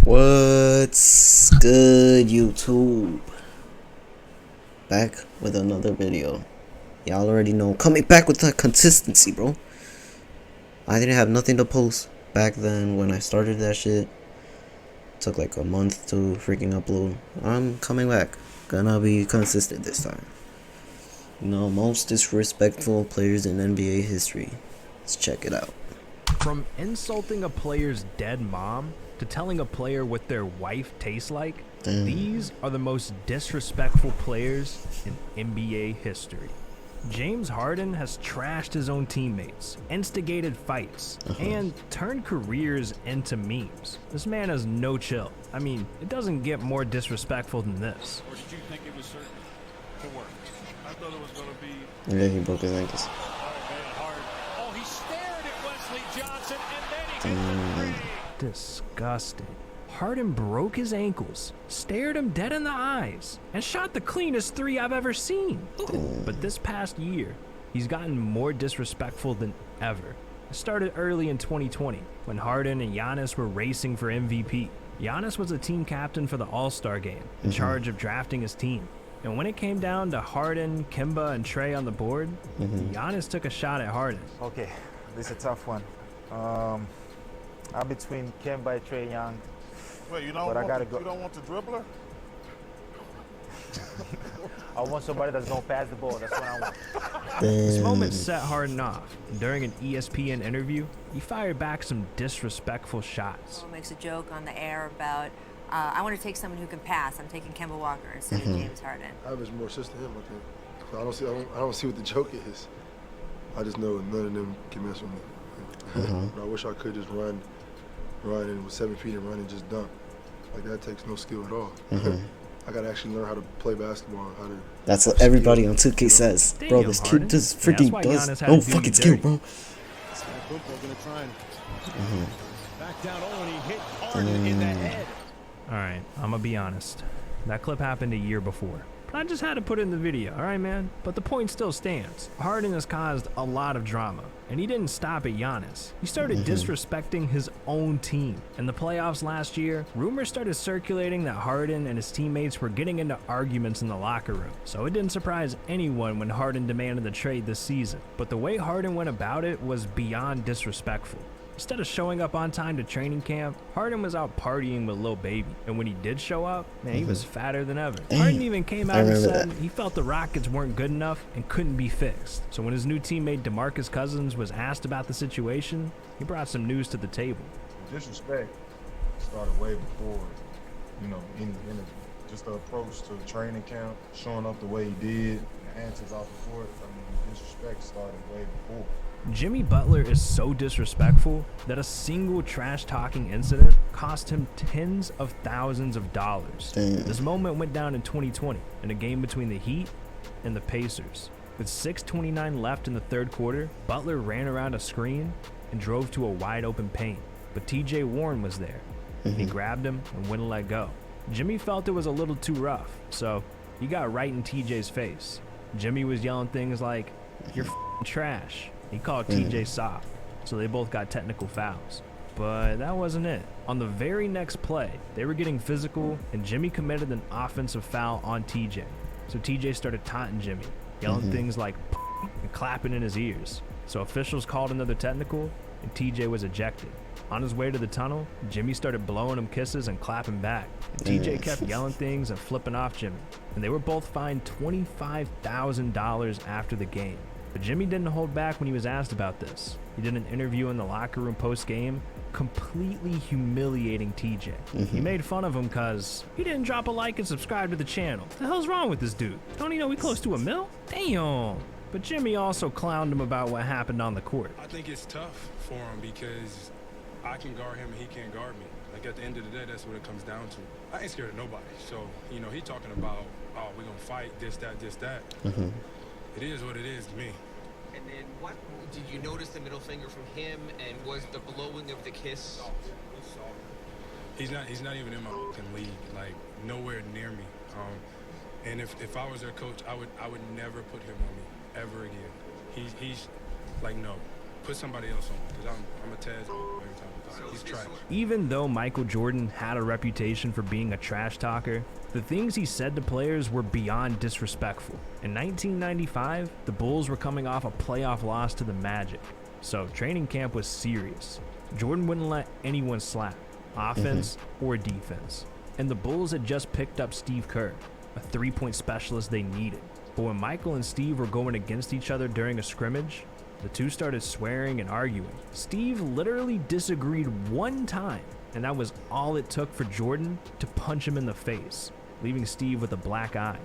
What's good, YouTube? Back with another video. Y'all already know, coming back with that consistency, bro. I didn't have nothing to post back then when I started that shit. Took like a month to freaking upload. I'm coming back. Gonna be consistent this time. You know, most disrespectful players in NBA history. Let's check it out. From insulting a player's dead mom to telling a player what their wife tastes like, these are the most disrespectful players in NBA history. James Harden has trashed his own teammates, instigated fights, and turned careers into memes. This man has no chill. I mean, it doesn't get more disrespectful than this. Or did you think it was certain to work? I thought it was going to be... Yeah, he broke his ankles. Oh, he stared at Wesley Johnson, and then he hit the three. Disgusting. Harden broke his ankles, stared him dead in the eyes, and shot the cleanest three I've ever seen. But this past year, he's gotten more disrespectful than ever. It started early in 2020, when Harden and Giannis were racing for MVP. Giannis was a team captain for the All-Star game, in charge of drafting his team. And when it came down to Harden, Kemba, and Trey on the board, Giannis took a shot at Harden. Okay, this is a tough one. I'm between Kemba and Trey Young. Wait, you But I gotta go. You don't want the dribbler? I want somebody that's gonna pass the ball. That's what I want. This moment set Harden off. During an ESPN interview, he fired back some disrespectful shots. Makes a joke on the air about, I want to take someone who can pass. I'm taking Kemba Walker instead of James Harden. I have more sense than him, I think. So I don't see what the joke is. I just know none of them can mess with me. But I wish I could just run and with 7 feet and run and just dunk. Like that takes no skill at all. I gotta actually learn how to play basketball. That's what everybody on 2K says. Damn, Bro, this kid Harden. just Yeah, that's freaking why does Giannis had no to do fucking you skill, dirty. bro. Gonna try and back down. Oh, and he hit Harden in the head. Alright, I'm gonna be honest. That clip happened a year before. But I just had to put it in the video, alright man? But the point still stands. Harden has caused a lot of drama. And he didn't stop at Giannis. He started disrespecting his own team. In the playoffs last year, rumors started circulating that Harden and his teammates were getting into arguments in the locker room. So it didn't surprise anyone when Harden demanded the trade this season. But the way Harden went about it was beyond disrespectful. Instead of showing up on time to training camp, Harden was out partying with Lil Baby. And when he did show up, man, he was fatter than ever. Harden even came out and said he felt the Rockets weren't good enough and couldn't be fixed. So when his new teammate DeMarcus Cousins was asked about the situation, he brought some news to the table. Disrespect started way before, any interview. Just the approach to the training camp, showing up the way he did, the antics off the court. Disrespect started way before. Jimmy Butler is so disrespectful that a single trash-talking incident cost him tens of thousands of dollars. This moment went down in 2020 in a game between the Heat and the Pacers. With 6:29 left in the third quarter, Butler ran around a screen and drove to a wide-open paint. But TJ Warren was there. He grabbed him and wouldn't let go. Jimmy felt it was a little too rough, so he got right in TJ's face. Jimmy was yelling things like, "You're f***ing trash." He called TJ soft, so they both got technical fouls. But that wasn't it. On the very next play, they were getting physical, and Jimmy committed an offensive foul on TJ. So TJ started taunting Jimmy, yelling things like and clapping in his ears. So officials called another technical, and TJ was ejected. On his way to the tunnel, Jimmy started blowing him kisses and clapping back. And TJ kept yelling things and flipping off Jimmy. And they were both fined $25,000 after the game. But Jimmy didn't hold back when he was asked about this. He did an interview in the locker room post-game, completely humiliating TJ. He made fun of him because he didn't drop a like and subscribe to the channel. What the hell's wrong with this dude? Don't he know we close to a mil? Damn. But Jimmy also clowned him about what happened on the court. I think it's tough for him because I can guard him and he can't guard me. Like at the end of the day, that's what it comes down to. I ain't scared of nobody. So, he talking about, oh, we're going to fight, this, that. It is what it is to me. And then what did you notice the middle finger from him, and was the blowing of the kiss? He's not even in my fucking league, like nowhere near me. And if I was their coach, I would never put him on me ever again. He's like, no, put somebody else on, because I'm a Taz every time. So He's trash. Even though Michael Jordan had a reputation for being a trash talker, the things he said to players were beyond disrespectful. In 1995, the Bulls were coming off a playoff loss to the Magic, so training camp was serious. Jordan wouldn't let anyone slack, offense or defense. And the Bulls had just picked up Steve Kerr, a three-point specialist they needed. But when Michael and Steve were going against each other during a scrimmage, the two started swearing and arguing. Steve literally disagreed one time, and that was all it took for Jordan to punch him in the face, leaving Steve with a black eye.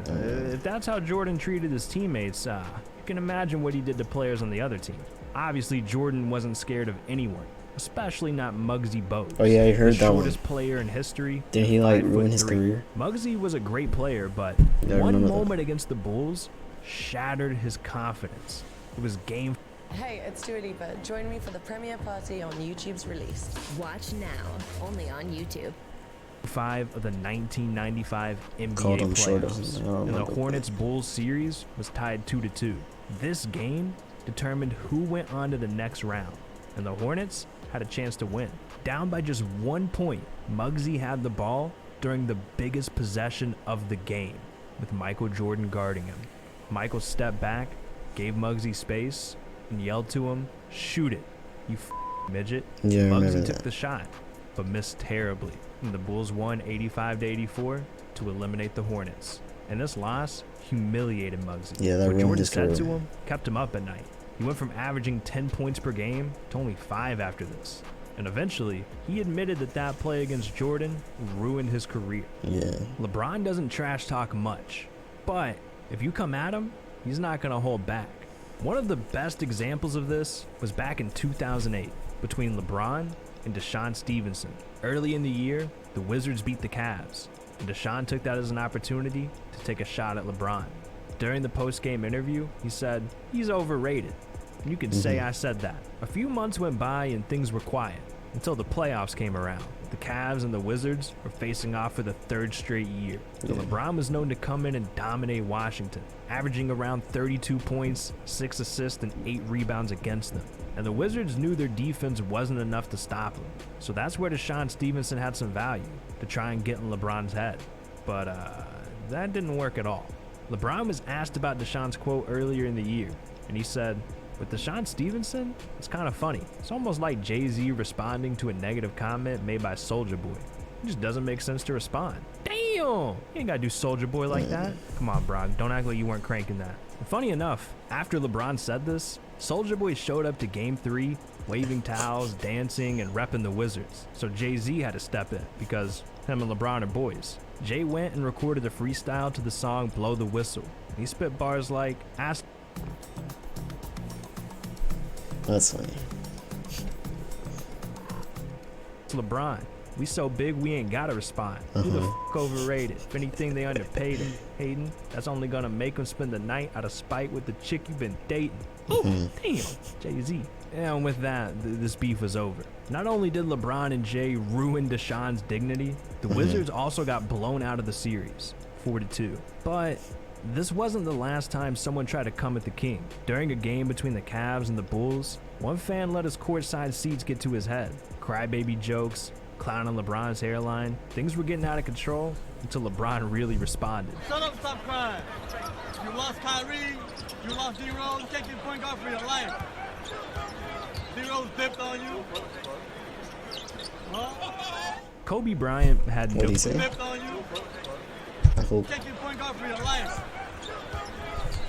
If that's how Jordan treated his teammates, you can imagine what he did to players on the other team. Obviously, Jordan wasn't scared of anyone, especially not Muggsy Bogues. Oh yeah, I heard the that one. shortest player in history. Did he like 5'3". ruin his career? Muggsy was a great player, but Yeah, I one remember that. moment against the Bulls shattered his confidence. It was game Hey, it's Dua Lipa. Join me for the premiere party on YouTube's release. Watch now, only on YouTube. 5 of the 1995 Called NBA him short of playoffs, him. I don't and the remember. Hornets Bulls series was tied 2-2. This game determined who went on to the next round, and the Hornets had a chance to win. Down by just 1 point, Muggsy had the ball during the biggest possession of the game, with Michael Jordan guarding him. Michael stepped back, gave Muggsy space, and yelled to him, "Shoot it, you midget." Yeah, I remember Muggsy took that. the shot, but missed terribly. And the Bulls won 85-84 to eliminate the Hornets. And this loss humiliated Muggsy. Yeah, that What ruined Jordan his said to career. him kept him up at night. He went from averaging 10 points per game to only 5 after this. And eventually, he admitted that that play against Jordan ruined his career. Yeah. LeBron doesn't trash talk much, but if you come at him, he's not going to hold back. One of the best examples of this was back in 2008 between LeBron and Deshaun Stevenson. Early in the year, the Wizards beat the Cavs, and Deshaun took that as an opportunity to take a shot at LeBron. During the post-game interview, he said, "He's overrated." And you could say I said that. A few months went by and things were quiet until the playoffs came around. The Cavs and the Wizards were facing off for the 3rd straight year. So LeBron was known to come in and dominate Washington, averaging around 32 points, 6 assists, and 8 rebounds against them. And the Wizards knew their defense wasn't enough to stop them. So that's where Deshaun Stevenson had some value, to try and get in LeBron's head. But that didn't work at all. LeBron was asked about Deshaun's quote earlier in the year, and he said, "With Deshaun Stevenson, it's kind of funny. It's almost like Jay-Z responding to a negative comment made by Soulja Boy. It just doesn't make sense to respond." Damn! You ain't gotta do Soulja Boy like that. Come on, Brock. Don't act like you weren't cranking that. And funny enough, after LeBron said this, Soulja Boy showed up to Game 3, waving towels, dancing, and repping the Wizards. So Jay-Z had to step in, because him and LeBron are boys. Jay went and recorded a freestyle to the song Blow the Whistle. He spit bars like, "Ask That's funny. LeBron, we so big we ain't gotta respond. Who the f overrated? If anything, they underpaid him. Hayden, that's only gonna make him spend the night out of spite with the chick you've been dating." Ooh, damn, Jay-Z. And with that, this beef was over. Not only did LeBron and Jay ruin Deshaun's dignity, the Wizards also got blown out of the series, 4-2. But this wasn't the last time someone tried to come at the king. During a game between the Cavs and the Bulls, one fan let his courtside seats get to his head. Crybaby jokes, clowning LeBron's hairline. Things were getting out of control until LeBron really responded. "Shut up, stop crying. You lost Kyrie, you lost D-Rose, take your point guard for your life. D-Rose dipped on you. Huh? Kobe Bryant had What'd no he say? Dipped on you. Take your point guard for your life.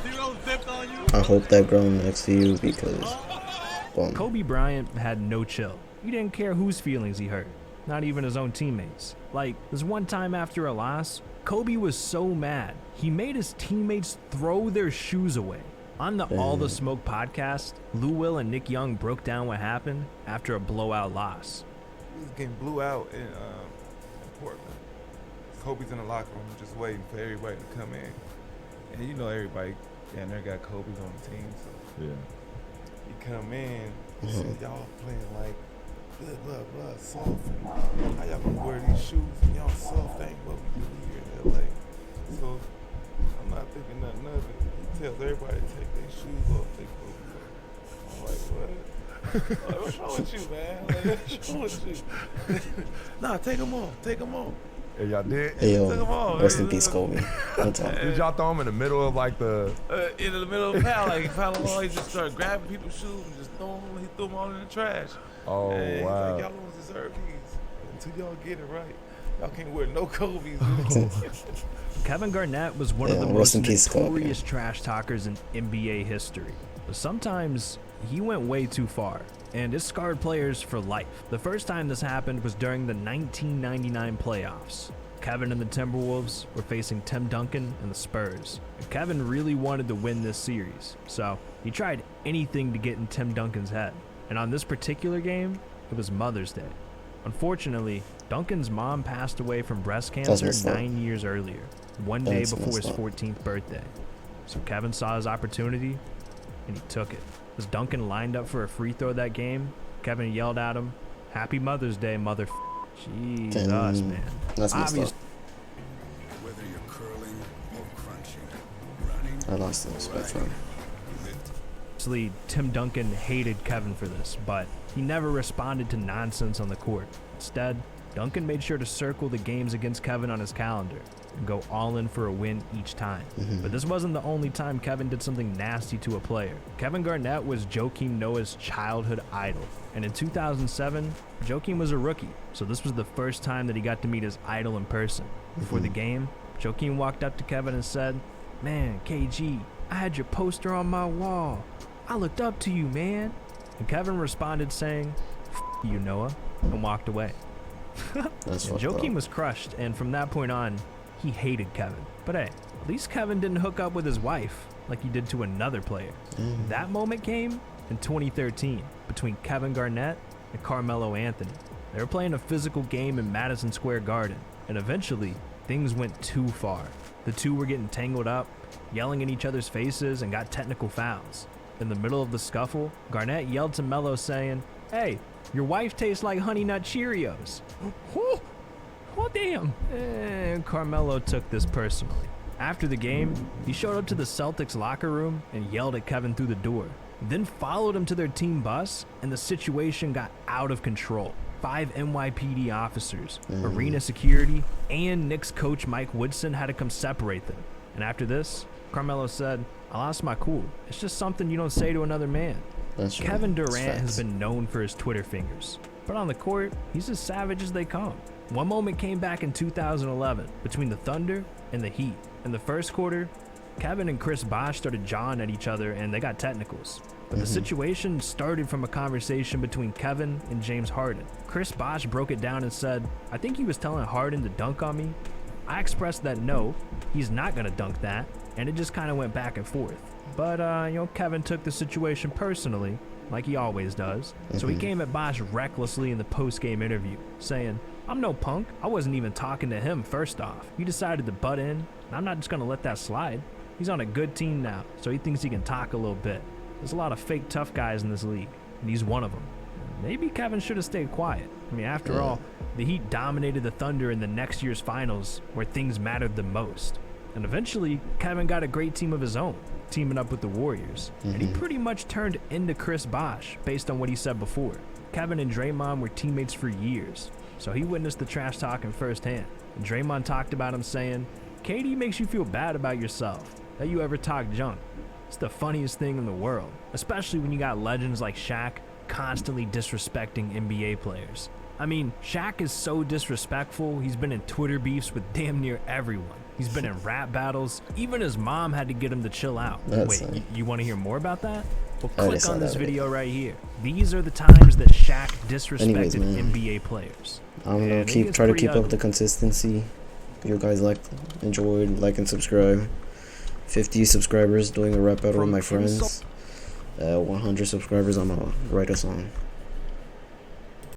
D-Rose dipped on you. I hope that girl next to you because Kobe Bryant had no chill. He didn't care whose feelings he hurt, not even his own teammates. Like, this one time after a loss, Kobe was so mad, he made his teammates throw their shoes away. On the All the Smoke podcast, Lou Will and Nick Young broke down what happened after a blowout loss. He was getting blew out in Portland. Kobe's in the locker room just waiting for everybody to come in. And you know everybody down there got Kobe's on the team, so Yeah. he come in and said, "Y'all playing like blah, blah, blah, soft. And how y'all gonna wear these shoes and y'all soft? Ain't what we do here in LA." So I'm not thinking nothing of it. He tells everybody to take their shoes off, they clothes off. I'm like, what? Like, what's wrong with you, man? Like, what's wrong with you? Nah, take them off. Take them off. Yeah, y'all did. Hey, Took 'em yo, off. rest in peace, Kobe. That's all. Did y'all throw him in the middle of like the? In the middle of Pal, like Pal, he just started grabbing people's shoes and just throwing them. He threw them all in the trash. Oh and he's wow. like, y'all don't deserve these until y'all get it right. Y'all can't wear no Kobe's. Kevin Garnett was one of the rest most in peace, Kobe. notorious trash talkers in NBA history. But sometimes he went way too far, and it scarred players for life. The first time this happened was during the 1999 playoffs. Kevin and the Timberwolves were facing Tim Duncan and the Spurs. And Kevin really wanted to win this series, so he tried anything to get in Tim Duncan's head. And on this particular game, it was Mother's Day. Unfortunately, Duncan's mom passed away from breast cancer 9 years earlier, one day before his 14th birthday. So Kevin saw his opportunity, and he took it. As Duncan lined up for a free throw that game, Kevin yelled at him, "Happy Mother's Day, mother." Jesus, man. That's messed up. Whether you're curling or crunching, running. I lost the respect for him. Obviously, Tim Duncan hated Kevin for this, but he never responded to nonsense on the court. Instead, Duncan made sure to circle the games against Kevin on his calendar and go all in for a win each time. But this wasn't the only time Kevin did something nasty to a player. Kevin Garnett was Joakim Noah's childhood idol, and in 2007, Joakim was a rookie, so this was the first time that he got to meet his idol in person. Before the game, Joakim walked up to Kevin and said, "Man, KG, I had your poster on my wall. I looked up to you, man." And Kevin responded saying, "F you, Noah," and walked away. Joakim was crushed, and from that point on, he hated Kevin. But hey, at least Kevin didn't hook up with his wife like he did to another player. That moment came in 2013 between Kevin Garnett and Carmelo Anthony. They were playing a physical game in Madison Square Garden, and eventually, things went too far. The two were getting tangled up, yelling in each other's faces, and got technical fouls. In the middle of the scuffle, Garnett yelled to Melo saying, "Hey, your wife tastes like Honey Nut Cheerios." Oh, damn. And Carmelo took this personally. After the game, he showed up to the Celtics locker room and yelled at Kevin through the door. Then followed him to their team bus, and the situation got out of control. 5 NYPD officers, arena security, and Knicks coach Mike Woodson had to come separate them. And after this, Carmelo said, "I lost my cool. It's just something you don't say to another man." Kevin Durant has been known for his Twitter fingers, but on the court, he's as savage as they come. One moment came back in 2011 between the Thunder and the Heat. In the first quarter, Kevin and Chris Bosh started jawing at each other and they got technicals. But the situation started from a conversation between Kevin and James Harden. Chris Bosh broke it down and said, "I think he was telling Harden to dunk on me." I expressed that no, he's not gonna dunk that, and it just kind of went back and forth. But Kevin took the situation personally, like he always does. So he came at Bosh recklessly in the post-game interview, saying, "I'm no punk. I wasn't even talking to him first off. You decided to butt in, and I'm not just gonna let that slide. He's on a good team now, so he thinks he can talk a little bit. There's a lot of fake tough guys in this league, and he's one of them." Maybe Kevin should have stayed quiet. I mean, after all, the Heat dominated the Thunder in the next year's finals, where things mattered the most. And eventually, Kevin got a great team of his own, teaming up with the Warriors. And he pretty much turned into Chris Bosh, based on what he said before. Kevin and Draymond were teammates for years, so he witnessed the trash talking firsthand. And Draymond talked about him saying, "KD makes you feel bad about yourself, that you ever talk junk. It's the funniest thing in the world, especially when you got legends like Shaq constantly disrespecting NBA players." I mean, Shaq is so disrespectful, he's been in Twitter beefs with damn near everyone. He's been in rap battles. Even his mom had to get him to chill out. Wait, you want to hear more about that? Well, click on this video right here. These are the times that Shaq disrespected NBA players. I'm gonna try to keep up the consistency. If you guys enjoyed, like and subscribe. 50 subscribers doing a rap battle with my friends. 100 subscribers, I'm gonna write a song.